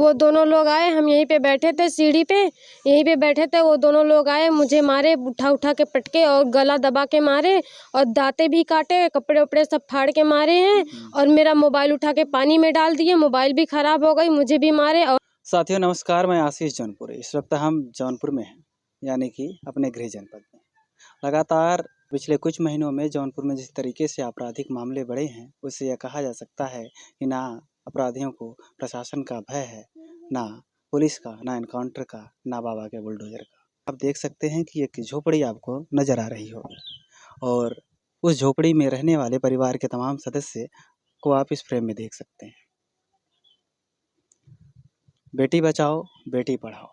वो दोनों लोग आए, हम यहीं पे बैठे थे सीढ़ी पे, यहीं पे बैठे थे, वो दोनों लोग आए, मुझे मारे, उठा उठा के पटके और गला दबा के मारे और दांते भी काटे, कपड़े उपड़े सब फाड़ के मारे हैं और मेरा मोबाइल उठा के पानी में डाल दिए, मोबाइल भी खराब हो गई, मुझे भी मारे। और साथियों नमस्कार, मैं आशीष जौनपुर। इस वक्त हम जौनपुर में हैं, यानी कि अपने गृह जनपद में। लगातार पिछले कुछ महीनों में जौनपुर में जिस तरीके से आपराधिक मामले बढ़े हैं, उससे यह कहा जा सकता है कि ना अपराधियों को प्रशासन का भय है, ना पुलिस का, ना एनकाउंटर का, ना बाबा के बुलडोजर का। आप देख सकते हैं कि एक झोपड़ी आपको नजर आ रही होगी और उस झोपड़ी में रहने वाले परिवार के तमाम सदस्य को आप इस फ्रेम में देख सकते हैं। बेटी बचाओ, बेटी पढ़ाओ,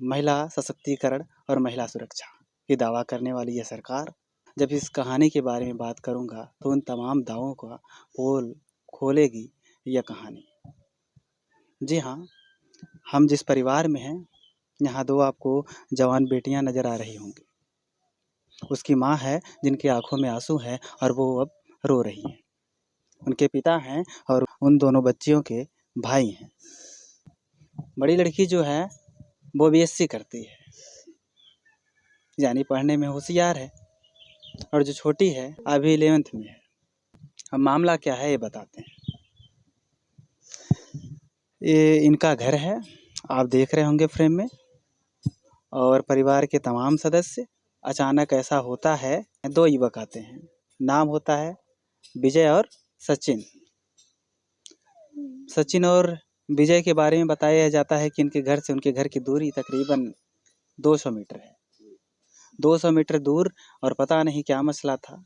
महिला सशक्तिकरण और महिला सुरक्षा की दावा करने वाली यह सरकार, जब इस कहानी के बारे में बात करूंगा तो उन तमाम दावों का पोल खोलेगी यह कहानी। जी हाँ, हम जिस परिवार में हैं, यहाँ दो आपको जवान बेटियां नजर आ रही होंगी। उसकी माँ है जिनकी आंखों में आंसू है और वो अब रो रही हैं। उनके पिता हैं और उन दोनों बच्चियों के भाई हैं। बड़ी लड़की जो है वो बीएससी करती है, यानी पढ़ने में होशियार है, और जो छोटी है अभी 11th में है। अब मामला क्या है ये बताते हैं। ये इनका घर है, आप देख रहे होंगे फ्रेम में, और परिवार के तमाम सदस्य। अचानक ऐसा होता है, दो युवक आते हैं, नाम होता है विजय और सचिन। सचिन और विजय के बारे में बताया जाता है कि इनके घर से उनके घर की दूरी तकरीबन 200 मीटर है। 200 मीटर दूर, और पता नहीं क्या मसला था,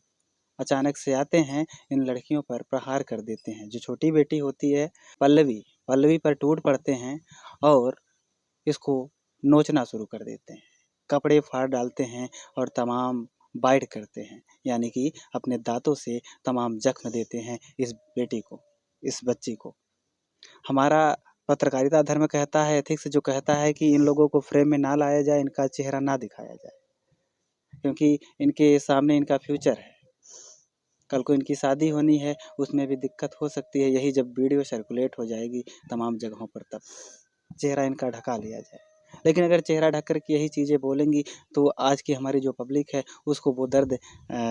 अचानक से आते हैं, इन लड़कियों पर प्रहार कर देते हैं। जो छोटी बेटी होती है पल्लवी पर टूट पड़ते हैं और इसको नोचना शुरू कर देते हैं, कपड़े फाड़ डालते हैं और तमाम बाइट करते हैं, यानी कि अपने दांतों से तमाम जख्म देते हैं इस बेटी को, इस बच्ची को। हमारा पत्रकारिता धर्म कहता है, एथिक्स जो कहता है कि इन लोगों को फ्रेम में ना लाया जाए, इनका चेहरा ना दिखाया जाए, क्योंकि इनके सामने इनका फ्यूचर है। कल को इनकी शादी होनी है, उसमें भी दिक्कत हो सकती है। यही जब वीडियो सर्कुलेट हो जाएगी तमाम जगहों पर, तब चेहरा इनका ढका लिया जाए। लेकिन अगर चेहरा ढक कर के यही चीज़ें बोलेंगी तो आज की हमारी जो पब्लिक है उसको वो दर्द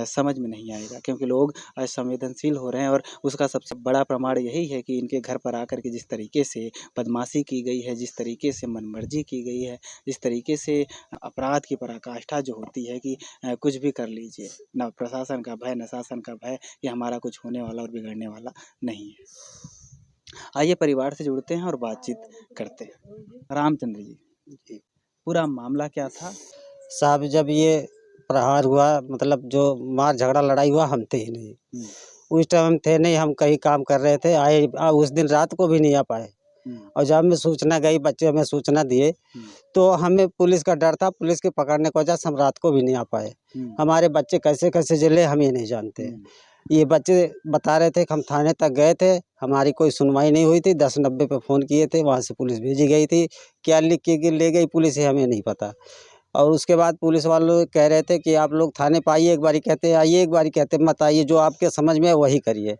समझ में नहीं आएगा, क्योंकि लोग आज संवेदनशील हो रहे हैं। और उसका सबसे बड़ा प्रमाण यही है कि इनके घर पर आकर के जिस तरीके से बदमाशी की गई है, जिस तरीके से मनमर्जी की गई है, जिस तरीके से अपराध की पराकाष्ठा जो होती है कि कुछ भी कर लीजिए, ना प्रशासन का भय, न शासन का भय कि हमारा कुछ होने वाला और बिगड़ने वाला नहीं है। आइए परिवार से जुड़ते हैं और बातचीत करते हैं। रामचंद्र जी, पूरा मामला क्या था? साहब जब ये प्रहार हुआ, मतलब जो मार झगड़ा लड़ाई हुआ, हम थे ही नहीं उस टाइम, हम थे नहीं, हम कहीं काम कर रहे थे। आए उस दिन रात को भी नहीं आ पाए। और जब हमें सूचना गई, बच्चे हमें सूचना दिए, तो हमें पुलिस का डर था, पुलिस के पकड़ने की वजह से हम रात को भी नहीं आ पाए। हमारे बच्चे कैसे कैसे जले हम ये नहीं जानते। ये बच्चे बता रहे थे कि हम थाने तक गए थे, हमारी कोई सुनवाई नहीं हुई थी। 1090 पे फ़ोन किए थे, वहाँ से पुलिस भेजी गई थी। क्या लिख के ले गई पुलिस है हमें नहीं पता। और उसके बाद पुलिस वाले कह रहे थे कि आप लोग थाने पे आइए, एक बारी कहते आइए, एक बारी कहते मत आइए, जो आपके समझ में है वही करिए।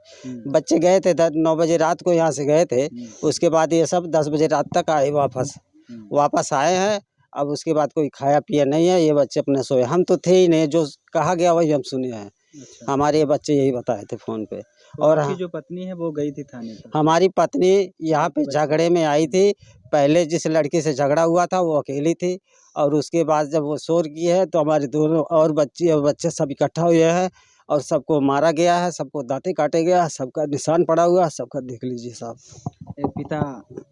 बच्चे गए थे 9 बजे रात को यहाँ से गए थे। उसके बाद ये सब 10 बजे रात तक आए, वापस आए हैं। अब उसके बाद कोई खाया पिया नहीं है, ये बच्चे अपने सोए। हम तो थे ही नहीं, जो कहा गया वही हम सुने हैं। अच्छा। हमारे ये बच्चे यही बताए थे फ़ोन पे। तो और आपकी जो पत्नी है वो गई थी थाने पर? हमारी पत्नी यहाँ पे झगड़े में आई थी। पहले जिस लड़की से झगड़ा हुआ था वो अकेली थी, और उसके बाद जब वो शोर की है तो हमारे दोनों और बच्ची और बच्चे सब इकट्ठा हुए हैं और सबको मारा गया है, सबको दांतें काटे गया, सबका निशान पड़ा हुआ है, सबका देख लीजिए साहब। एक पिता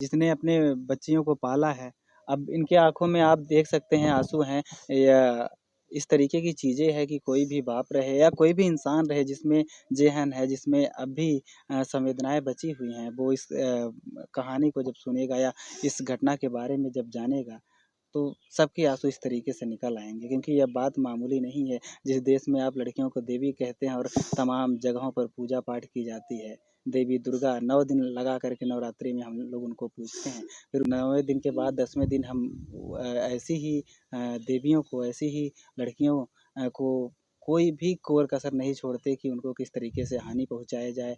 जिसने अपने बच्चियों को पाला है, अब इनके आंखों में आप देख सकते हैं आंसू हैं, या इस तरीके की चीज़ें हैं कि कोई भी बाप रहे या कोई भी इंसान रहे जिसमें जेहन है, जिसमें अब भी संवेदनाएं बची हुई हैं, वो इस कहानी को जब सुनेगा या इस घटना के बारे में जब जानेगा, तो सबके आंसू इस तरीके से निकल आएंगे, क्योंकि यह बात मामूली नहीं है। जिस देश में आप लड़कियों को देवी कहते हैं और तमाम जगहों पर पूजा पाठ की जाती है, देवी दुर्गा 9 दिन लगा करके नवरात्रि में हम लोग उनको पूजते हैं। फिर 9वें दिन के बाद 10वें दिन हम ऐसी ही देवियों को, ऐसी ही लड़कियों को कोई भी कोर कसर नहीं छोड़ते कि उनको किस तरीके से हानि पहुँचाया जाए।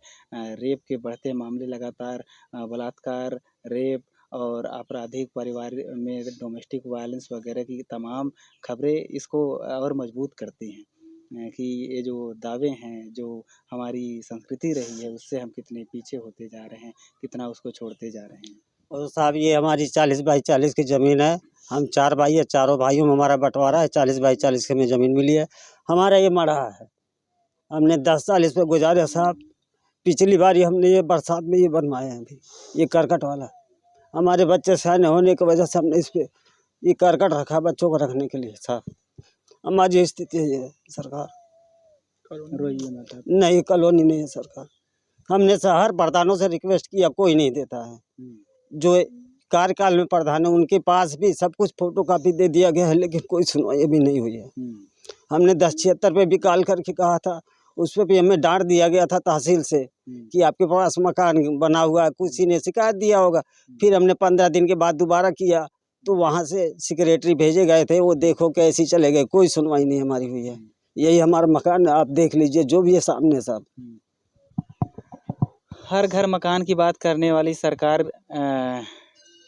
रेप के बढ़ते मामले लगातार, बलात्कार, रेप और आपराधिक परिवार में डोमेस्टिक वायलेंस वगैरह की तमाम खबरें इसको और मजबूत करती हैं कि ये जो दावे हैं, जो हमारी संस्कृति रही है, उससे हम कितने पीछे होते जा रहे हैं, कितना उसको छोड़ते जा रहे हैं। और साहब ये हमारी 40 बाई 40 की ज़मीन है। हम 4 भाई है, चारों भाइयों में हमारा बंटवारा है। 40 बाई 40 की हमें ज़मीन मिली है। हमारा ये मढ़ा है, हमने 10 साल इस पे गुजारे साहब। पिछली बार हमने ये बरसात में ये बनवाए हैं अभी, ये करकट वाला। हमारे बच्चे सयाने होने की वजह से हमने इस पे ये करकट रखा बच्चों को रखने के लिए साहब। हमारी स्थिति ये है सरकार। रोइए मत आप। नहीं, कॉलोनी नहीं है सरकार। हमने शहर प्रधानों से रिक्वेस्ट किया, कोई नहीं देता है। जो कार्यकाल में प्रधान है उनके पास भी सब कुछ फोटोकॉपी दे दिया गया है, लेकिन कोई सुनवाई अभी नहीं हुई है। हमने 1076 पे भी कॉल करके कहा था, उस पे भी हमें डांट दिया गया था तहसील से कि आपके पास मकान बना हुआ है, किसी ने शिकायत दिया होगा। फिर हमने 15 दिन के बाद दोबारा किया तो वहाँ से सेक्रेटरी भेजे गए थे, वो देखो कैसे चले गए, कोई सुनवाई नहीं हमारी हुई है। यही हमारा मकान आप देख लीजिए, जो भी है सामने साहब। हर घर मकान की बात करने वाली सरकार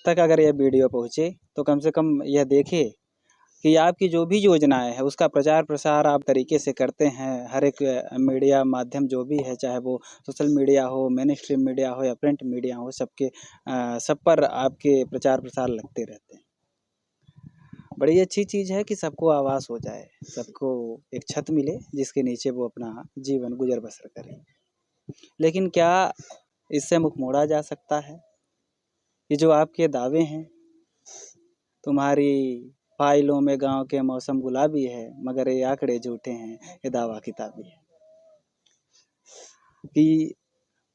तक अगर यह वीडियो पहुँचे तो कम से कम यह देखे कि आपकी जो भी योजनाएं है उसका प्रचार प्रसार आप तरीके से करते हैं। हर एक मीडिया माध्यम जो भी है, चाहे वो सोशल मीडिया हो, मेन स्ट्रीम मीडिया हो या प्रिंट मीडिया हो, सब पर आपके प्रचार प्रसार लगते रहते हैं। बड़ी अच्छी चीज़ है कि सबको आवास हो जाए, सबको एक छत मिले जिसके नीचे वो अपना जीवन गुजर बसर करें। लेकिन क्या इससे मुख मोड़ा जा सकता है? ये जो आपके दावे हैं, तुम्हारी फाइलों में गांव के मौसम गुलाबी है मगर ये आंकड़े झूठे हैं, ये दावा किताबी है। कि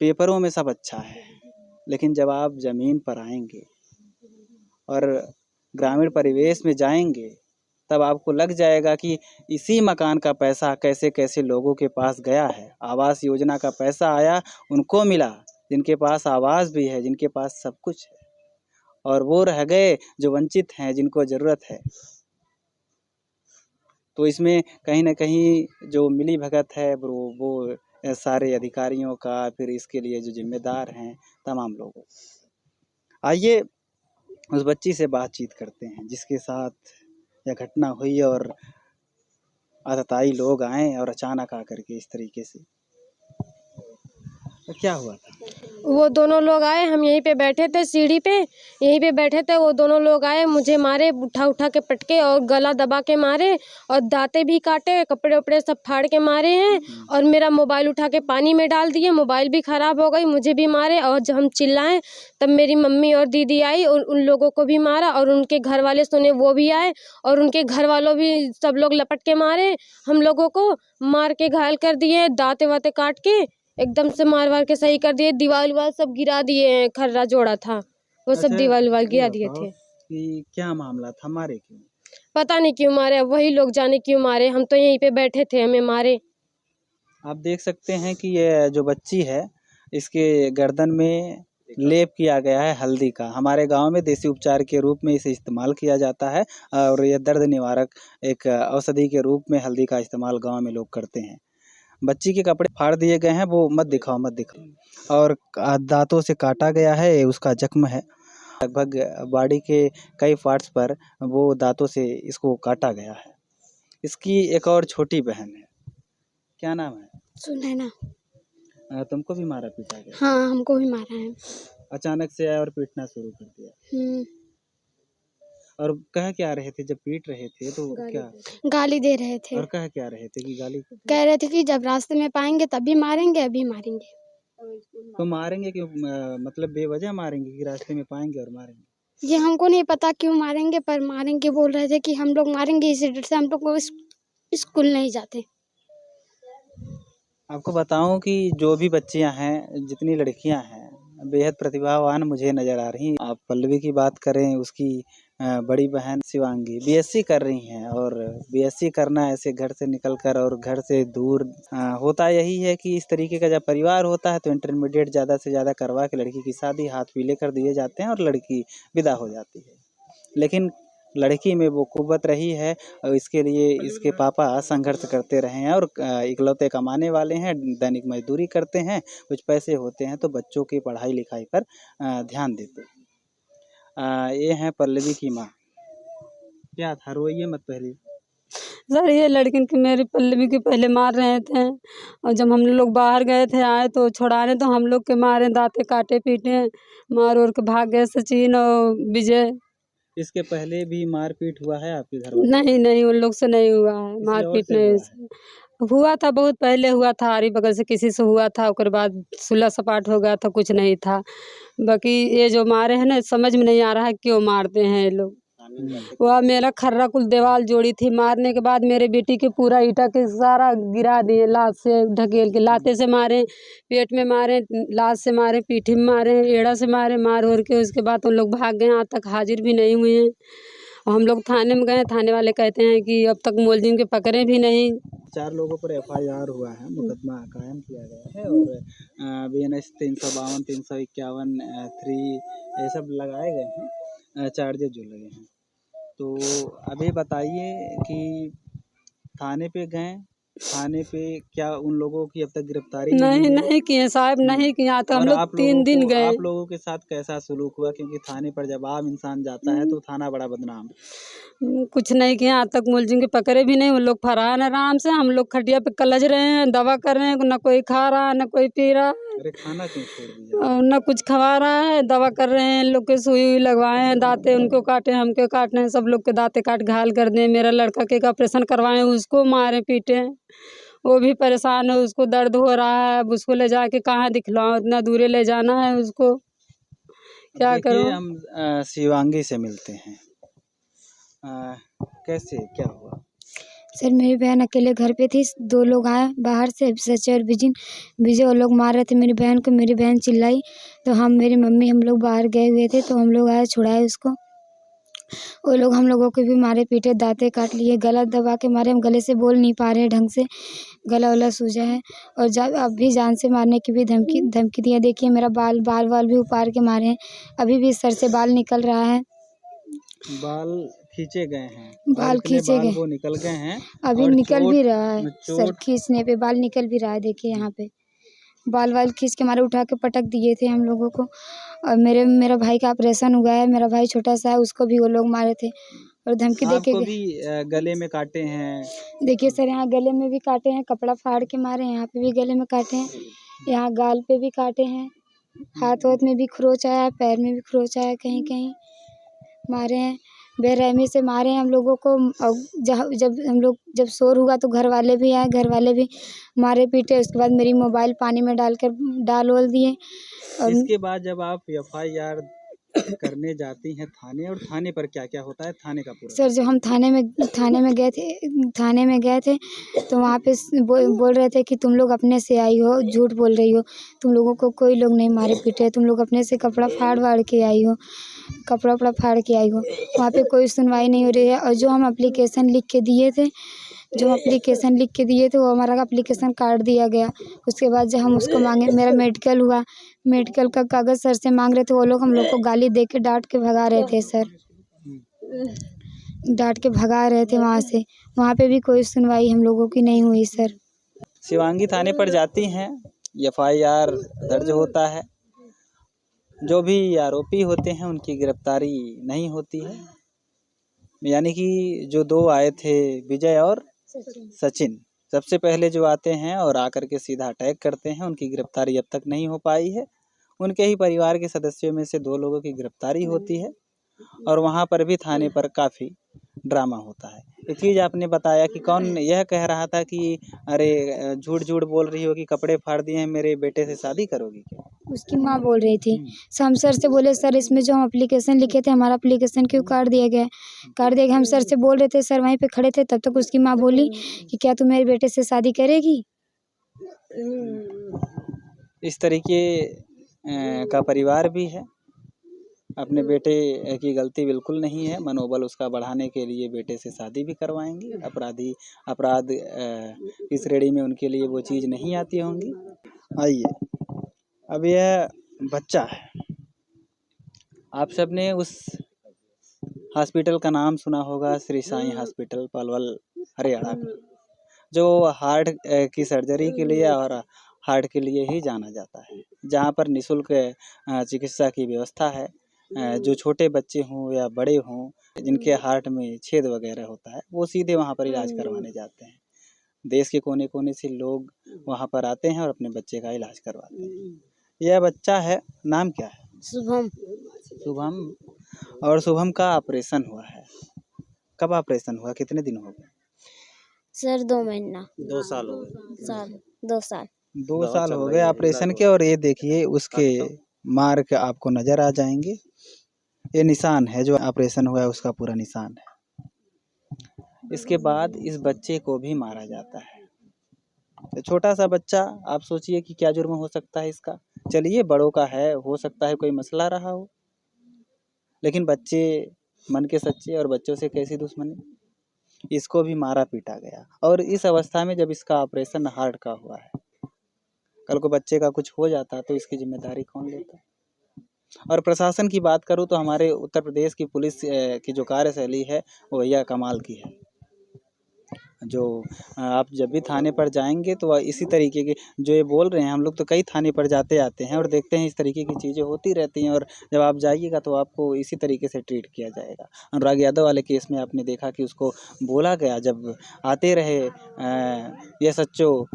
पेपरों में सब अच्छा है, लेकिन जब आप ज़मीन पर आएंगे और ग्रामीण परिवेश में जाएंगे तब आपको लग जाएगा कि इसी मकान का पैसा कैसे कैसे लोगों के पास गया है। आवास योजना का पैसा आया, उनको मिला जिनके पास आवास भी है, जिनके पास सब कुछ है, और वो रह गए जो वंचित हैं, जिनको ज़रूरत है। तो इसमें कहीं ना कहीं जो मिली भगत है वो सारे अधिकारियों का, फिर इसके लिए जो जिम्मेदार हैं तमाम लोगों। आइए उस बच्ची से बातचीत करते हैं जिसके साथ यह घटना हुई और आतताई लोग आए और अचानक आकर के इस तरीके से। तो क्या हुआ था? वो दोनों लोग आए, हम यहीं पे बैठे थे सीढ़ी पे, यहीं पे बैठे थे। वो दोनों लोग आए, मुझे मारे, उठा उठा के पटके और गला दबा के मारे और दांते भी काटे, कपड़े उपड़े सब फाड़ के मारे हैं और मेरा मोबाइल उठा के पानी में डाल दिए। मोबाइल भी ख़राब हो गई, मुझे भी मारे। और जब हम चिल्लाएं तब मेरी मम्मी और दीदी आई और उन लोगों को भी मारा और उनके घर वाले सुने, वो भी आए और उनके घर वालों भी सब लोग लपट के मारे। हम लोगों को मार के घायल कर दिए, दांते वाते काट के एकदम से मार वार के सही कर दिए। दीवार वाल सब गिरा दिए हैं, खर्रा जोड़ा था वो सब अच्छा, दीवार वाल ये गिरा दिए बताओ थे। कि क्या मामला था, मारे क्यों? पता नहीं क्यों मारे, वही लोग जाने क्यों मारे। हम तो यहीं पे बैठे थे, हमें मारे। आप देख सकते हैं कि ये जो बच्ची है इसके गर्दन में लेप किया गया है हल्दी का। हमारे गांव में देसी उपचार के रूप में इसे इस्तेमाल किया जाता है और यह दर्द निवारक एक औषधि के रूप में हल्दी का इस्तेमाल गांव में लोग करते हैं। बच्ची के कपड़े फाड़ दिए गए हैं, वो मत दिखाओ मत दिखाओ, और दांतों से काटा गया है, उसका जख्म है। लगभग बॉडी के कई पार्ट्स पर वो दांतों से इसको काटा गया है। इसकी एक और छोटी बहन है, क्या नाम है? सुनैना। तुमको भी मारा पीटा गया? हाँ, हमको भी मारा है। अचानक से आया और पीटना शुरू कर दिया। और कह क्या रहे थे जब पीट रहे थे तो क्या? गाली दे रहे थे। और कह क्या रहे थे कि गाली? कह रहे थे कि जब रास्ते में पाएंगे तभी मारेंगे, अभी मारेंगे। तो मारेंगे क्यों? मतलब बेवजह मारेंगे कि रास्ते में पाएंगे और मारेंगे? ये हमको नहीं पता क्यों मारेंगे, पर मारेंगे बोल रहे थे कि हम लोग मारेंगे, इसी डर से हम लोग को स्कूल नहीं जाते। आपको बताऊं कि जो भी बच्चियां हैं, जितनी लड़कियां हैं, बेहद प्रतिभावान मुझे नज़र आ रही हैं। आप पल्लवी की बात करें, उसकी बड़ी बहन शिवांगी बीएससी कर रही हैं, और बीएससी करना ऐसे घर से निकलकर और घर से दूर, होता यही है कि इस तरीके का जब परिवार होता है तो इंटरमीडिएट ज़्यादा से ज़्यादा करवा के लड़की की शादी हाथ पीले कर दिए जाते हैं और लड़की विदा हो जाती है। लेकिन लड़की में वो कुव्वत रही है और इसके लिए इसके पापा संघर्ष करते रहे हैं और इकलौते कमाने वाले हैं, दैनिक मजदूरी करते हैं, कुछ पैसे होते हैं तो बच्चों की पढ़ाई लिखाई पर ध्यान देते हैं। ये हैं पल्लवी की माँ। क्या था, रोइए मत पहले। सर ये लड़किन की मेरी पल्लवी की पहले मार रहे थे, और जब हम लोग बाहर गए थे आए तो छुड़ाने, तो हम लोग के मारे, दांते काटे पीटे, मार और के भाग गए सचिन और विजय। इसके पहले भी मारपीट हुआ है आपके घर वालों नहीं नहीं, उन लोग से नहीं हुआ है किसी और मारपीट, से नहीं हुआ है? हुआ था, बहुत पहले हुआ था, आरी बगल से किसी से हुआ था, उसके बाद सुलह सपाट हो गया था, कुछ नहीं था। बाकी ये जो मारे हैं ना, समझ में नहीं आ रहा है क्यों मारते हैं ये लोग। वह मेरा खर्रा कुल दीवार जोड़ी थी, मारने के बाद मेरे बेटी के पूरा ईटा के सारा गिरा दिए, लात से ढकेल के, लाते से मारे, पेट में मारे, लात से मारे, पीठी में मारे, एड़ा से मारे, मार और के उसके बाद उन लोग भाग गए, आज तक हाजिर भी नहीं हुए हैं। और हम लोग थाने में गए, थाने वाले कहते हैं कि अब तक मुलजिम के पकड़े भी नहीं। 4 लोगों पर FIR हुआ है, मुकदमा कायम किया गया है और BNS 352, 351, 3 ये सब लगाए गए हैं, चार्जेज जो लगे हैं। तो अभी बताइए कि थाने पे गए, थाने पे क्या उन लोगों की अब तक गिरफ्तारी नहीं नहीं हुई? नहीं किए साहब, नहीं किए, यहाँ तो हम और लोग आप 3 लोगों दिन को गए। आप लोगों के साथ कैसा सलूक हुआ? क्योंकि थाने पर जब आम इंसान जाता है तो थाना बड़ा बदनाम। कुछ नहीं किया, आज तक मुलजिम के पकड़े भी नहीं, उन लोग फरार हैं आराम से, हम लोग खटिया पे कलज रहे हैं, दवा कर रहे हैं, न कोई खा रहा है, न कोई पी रहा है, अरे खाना क्यों छोड़ दिया? और न कुछ खवा रहा है, दवा कर रहे हैं, लोग के सुई हुई लगवाए हैं, दांते उनको काटे, हमके काटने हैं, सब लोग के दांते काट घायल कर दें। मेरा लड़का के ऑपरेशन करवाए, उसको मारे पीटे, वो भी परेशान है, उसको दर्द हो रहा है, अब उसको ले जाके कहाँ दिखलाऊं, इतना दूरे ले जाना है उसको, क्या देखिए करूं। हम शिवांगी से मिलते हैं। कैसे क्या हुआ? सर मेरी बहन अकेले घर पे थी, 2 लोग आए बाहर से, सचे और विजय वो लोग मार रहे थे मेरी बहन को। मेरी बहन चिल्लाई तो मेरी मम्मी हम लोग बाहर गए हुए थे, तो हम लोग आए, छुड़ाए उसको। वो लोग हम लोगों को भी मारे पीटे, दांते काट लिए, गला दबा के मारे, हम गले से बोल नहीं पा रहे हैं ढंग से, गला वला सूजा है। और जब अब भी जान से मारने की भी धमकी दी है। देखिए मेरा बाल भी उपाड़ के मारे हैं, अभी भी सर से बाल निकल रहा है, बाल खींचे गए हैं, बाल इतने खींचे बाल गए, वो निकल गए हैं अभी और निकल भी रहा है, सर चोट खींचने पे बाल निकल भी रहा है। देखिए यहाँ पे बाल खींच के मारे, उठा के पटक दिए थे हम लोगों को। और मेरा भाई का ऑपरेशन हुआ है, मेरा भाई छोटा सा है, उसको भी वो लोग मारे थे और धमकी दे आपको के। भी गले में काटे हैं? देखिए सर यहाँ गले में भी काटे हैं, कपड़ा फाड़ के मारे हैं, यहाँ पे भी गले में काटे हैं, यहाँ गाल पे भी काटे हैं, हाथ वाथ में भी खरोच आया है, पैर में भी खरोच आया है, कहीं कहीं मारे हैं, बेरहमी से मारे हैं हम लोगों को। और जब शोर हुआ तो घर वाले भी आए, घर वाले भी मारे पीटे। उसके बाद मेरी मोबाइल पानी में डाल वोल दिए। और इसके बाद जब आप FIR करने जाती हैं थाने, और थाने पर क्या क्या होता है, थाने का पूरा? सर जो हम थाने में गए थे तो वहाँ पे बोल रहे थे कि तुम लोग अपने से आई हो, झूठ बोल रही हो, तुम लोगों को कोई लोग नहीं मारे पीटे, तुम लोग अपने से कपड़ा फाड़ के आई हो, कपड़ा वपड़ा फाड़ के आई हो। वहाँ पे कोई सुनवाई नहीं हो रही है। और जो हम एप्लीकेशन लिख के दिए थे वो हमारा एप्लीकेशन काट दिया गया। उसके बाद जब हम उसको मांगे, मेरा मेडिकल हुआ, मेडिकल का कागज़ सर से मांग रहे थे, वो लोग हम लोग को गाली दे के डांट के भगा रहे थे सर, डांट के भगा रहे थे वहाँ से। वहाँ पे भी कोई सुनवाई हम लोगों की नहीं हुई सर। शिवांगी थाने पर जाती हैं, FIR दर्ज होता है, जो भी आरोपी होते हैं उनकी गिरफ्तारी नहीं होती है। यानी कि जो 2 आए थे, विजय और सचिन, सबसे पहले जो आते हैं और आकर के सीधा अटैक करते हैं, उनकी गिरफ्तारी अब तक नहीं हो पाई है। उनके ही परिवार के सदस्यों में से 2 लोगों की गिरफ्तारी होती है और वहाँ पर भी थाने पर काफ़ी ड्रामा होता है। एक चीज़ आपने बताया कि कौन यह कह रहा था कि अरे झूठ बोल रही हो कि कपड़े फाड़ दिए हैं, मेरे बेटे से शादी करोगी क्या? उसकी माँ बोल रही थी। हम सर से बोले सर इसमें जो हम एप्लीकेशन लिखे थे, हमारा एप्लीकेशन क्यों काट दिया गया? हम सर से बोल रहे थे, सर वहीं पे खड़े थे, तब तक उसकी माँ बोली कि क्या तू मेरे बेटे से शादी करेगी? इस तरीके का परिवार भी है। अपने बेटे की गलती बिल्कुल नहीं है, मनोबल उसका बढ़ाने के लिए बेटे से शादी भी करवाएंगी। अपराध की श्रेणी में उनके लिए वो चीज़ नहीं आती होंगी। आइए, अब यह बच्चा है, आप सबने उस हॉस्पिटल का नाम सुना होगा, श्री साईं हॉस्पिटल पलवल हरियाणा का, जो हार्ट की सर्जरी के लिए और हार्ट के लिए ही जाना जाता है, जहाँ पर निःशुल्क चिकित्सा की व्यवस्था है। जो छोटे बच्चे हों या बड़े हों, जिनके हार्ट में छेद वगैरह होता है, वो सीधे वहाँ पर इलाज करवाने जाते हैं। देश के कोने-कोने से लोग वहाँ पर आते हैं और अपने बच्चे का इलाज करवाते हैं। यह बच्चा है, नाम क्या है? शुभम। शुभम। और शुभम का ऑपरेशन हुआ है। कब ऑपरेशन हुआ? कितने दिन हो गए? सर 2 महीना 2 साल हो गए। साल 2 साल 2 दवा साल चल हो रही गए है, ऑपरेशन इलाज के, हो और ये देखिए उसके मार्क आपको नज़र आ जाएँगे। ये निशान है जो ऑपरेशन हुआ है, उसका पूरा निशान है। इसके बाद इस बच्चे को भी मारा जाता है। तो छोटा सा बच्चा, आप सोचिए कि क्या जुर्म हो सकता है इसका। चलिए बड़ों का है, हो सकता है कोई मसला रहा हो, लेकिन बच्चे मन के सच्चे, और बच्चों से कैसी दुश्मनी। इसको भी मारा पीटा गया, और इस अवस्था में जब इसका ऑपरेशन हार्ट का हुआ है, कल को बच्चे का कुछ हो जाता तो इसकी जिम्मेदारी कौन लेता। और प्रशासन की बात करूँ तो हमारे उत्तर प्रदेश की पुलिस की जो कार्यशैली है वो भैया कमाल की है। जो आप जब भी थाने पर जाएंगे तो इसी तरीके के जो ये बोल रहे हैं, हम लोग तो कई थाने पर जाते आते हैं और देखते हैं इस तरीके की चीज़ें होती रहती हैं, और जब आप जाइएगा तो आपको इसी तरीके से ट्रीट किया जाएगा। अनुराग यादव वाले केस में आपने देखा कि उसको बोला गया, जब आते रहे ये सच्चो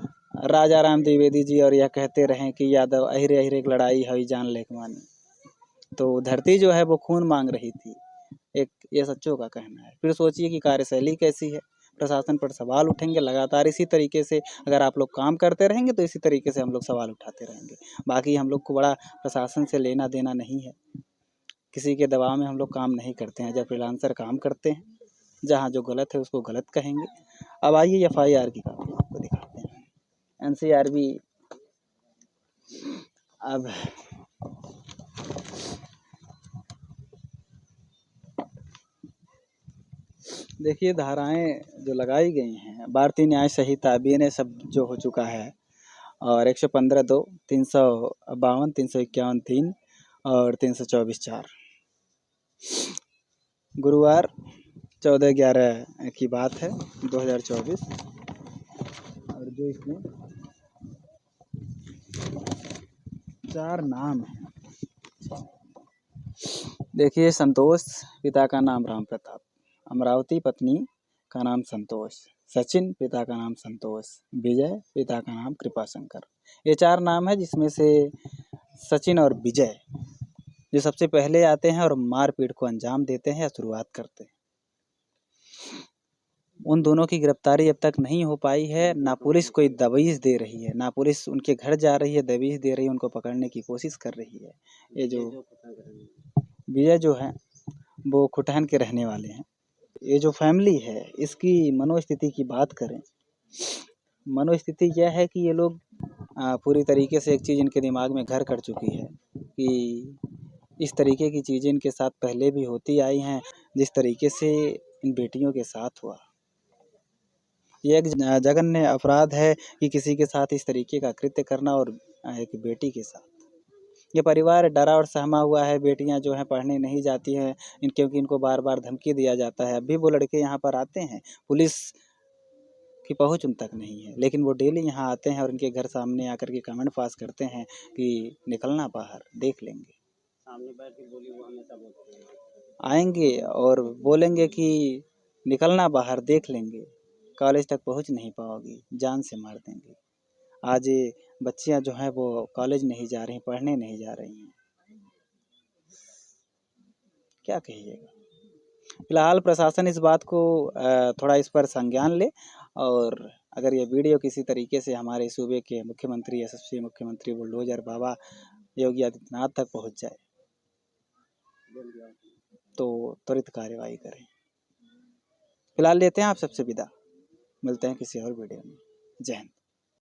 राजा राम द्विवेदी जी, और यह कहते रहे कि यादव अहिरे अहिरे की लड़ाई है जान लेक मानी, तो धरती जो है वो खून मांग रही थी, एक ये सच्चों का कहना है। फिर सोचिए कि कार्यशैली कैसी है, प्रशासन पर सवाल उठेंगे लगातार। इसी तरीके से अगर आप लोग काम करते रहेंगे तो इसी तरीके से हम लोग सवाल उठाते रहेंगे। बाकी हम लोग को बड़ा प्रशासन से लेना देना नहीं है, किसी के दबाव में हम लोग काम नहीं करते हैं। जब फ्रीलांसर काम करते हैं, जहाँ जो गलत है उसको गलत कहेंगे। अब आइए FIR की कॉपी आपको दिखाते हैं। NCRB अब देखिए धाराएं जो लगाई गई हैं, भारतीय न्याय संहिता BNA सब जो हो चुका है, और 115(2), 352, 351 3 और 324 4। गुरुवार 14/11 की बात है 2024, और जो इसमें 4 नाम हैं। देखिए, संतोष पिता का नाम राम प्रताप, अमरावती पत्नी का नाम संतोष, सचिन पिता का नाम संतोष, विजय पिता का नाम कृपाशंकर। ये 4 नाम है, जिसमें से सचिन और विजय जो सबसे पहले आते हैं और मारपीट को अंजाम देते हैं या शुरुआत करते हैं। उन दोनों की गिरफ्तारी अब तक नहीं हो पाई है। ना पुलिस कोई दबिश दे रही है, ना पुलिस उनके घर जा रही है दबिश दे रही है, उनको पकड़ने की कोशिश कर रही है। ये जो विजय जो है वो खुटहन के रहने वाले हैं। ये जो फैमिली है इसकी मनोस्थिति की बात करें, मनोस्थिति यह है कि ये लोग पूरी तरीके से एक चीज़ इनके दिमाग में घर कर चुकी है कि इस तरीके की चीज़ें इनके साथ पहले भी होती आई हैं, जिस तरीके से इन बेटियों के साथ हुआ। ये एक जघन्य अपराध है कि किसी के साथ इस तरीके का कृत्य करना, और एक बेटी के साथ। ये परिवार डरा और सहमा हुआ है। बेटियां जो हैं पढ़ने नहीं जाती हैं क्योंकि इनको बार बार धमकी दिया जाता है। अभी वो लड़के यहाँ पर आते हैं, पुलिस की पहुँच उन तक नहीं है, लेकिन वो डेली यहाँ आते हैं और इनके घर सामने आकर के कमेंट पास करते हैं कि निकलना बाहर, देख लेंगे। सामने बैठ के बोली वो हमेशा बोलते हैं। आएंगे और बोलेंगे कि निकलना बाहर, देख लेंगे, कॉलेज तक पहुँच नहीं पाओगी, जान से मार देंगे। आज ये बच्चियां जो हैं वो कॉलेज नहीं जा रही, पढ़ने नहीं जा रही हैं, क्या कहिएगा। फिलहाल प्रशासन इस बात को थोड़ा इस पर संज्ञान ले, और अगर ये वीडियो किसी तरीके से हमारे सूबे के मुख्यमंत्री, यशस्वी मुख्यमंत्री बुलडोजर बाबा योगी आदित्यनाथ तक पहुंच जाए तो त्वरित कार्रवाई करें। फिलहाल लेते हैं आप सबसे विदा, मिलते हैं किसी और वीडियो में। जय हिंद।